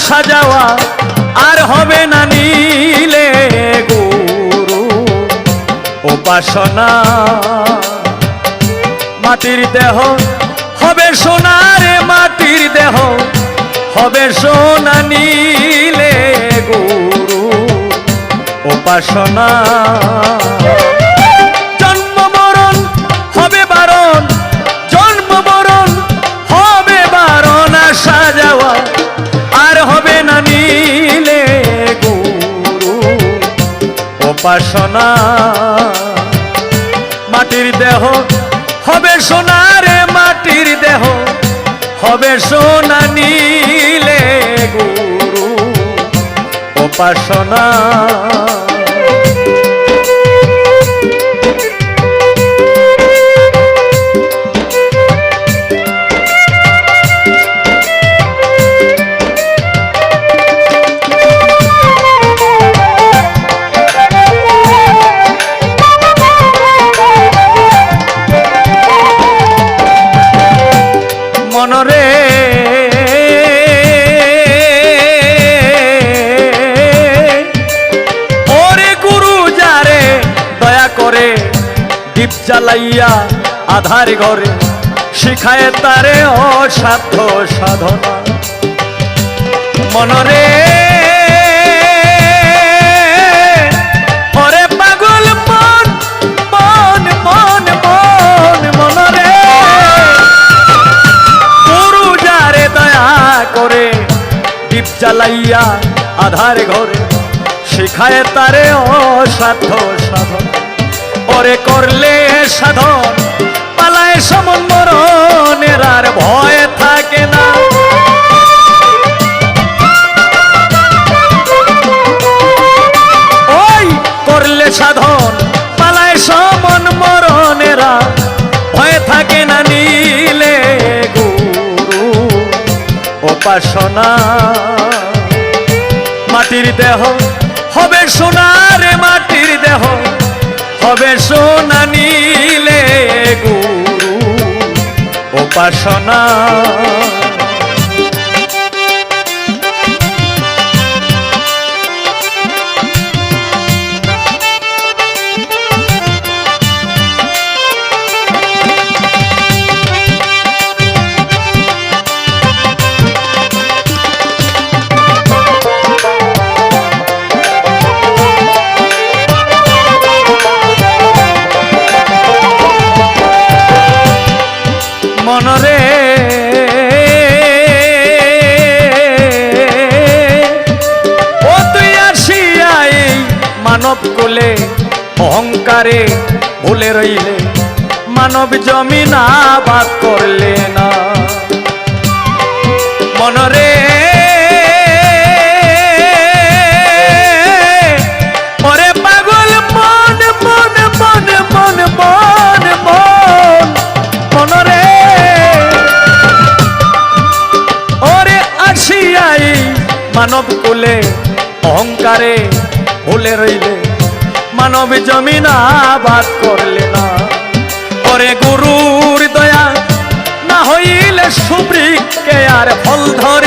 সাজাওয়া আর হবে না নিলে গুরু উপাসনা। মাটির দেহ হবে সোনারে মাটির দেহ হবে সোনা নিলে গুরু উপাসনা। জন্ম মরণ হবে বারণ জন্ম মরণ হবে বারণ আসা যাওয়া আর হবে না নিলে গুরু উপাসনা। মাটির দেহ হবে সোনারে মাটির দেহ হবে সোনা নিলে গুরু উপাসনা। মনরে ওরে গুরু যারে দয়া করে দীপ জ্বালাইয়া আধার ঘরে শিখায় তারে অসাধ্য সাধনা। মনরে ওরে পাগল মন মন মন মন মনরে করে দীপ জ্বালাইয়া আধার ঘরে শিখায় তারে অসাধ্য সাধন। ওরে করলে সাধন পালায় সমন মরণের আর ভয় থাকে না। ওই করলে সাধন পালায় সমন মরণের আর ভয় থাকে না নিলে উপাসনা। মাটির দেহ হবে সোনারে মাটির দেহ হবে সোনা নিলে গুরু উপাসনা। মনরে ও তুই আসিয়া এই মানব কোলে অহংকারে ভুলে রইলে মানব জমিন আবাদ করলে না। মনরে ওরে পাগল মন মন মন মন মন মন মনরে মানব কুলে অহংকারে ভুলে রইলে মানব জমিন আবাদ করলে না। ওরে গুরুর দয়া না হইলে সুবৃক্ষে আর ফল ধরে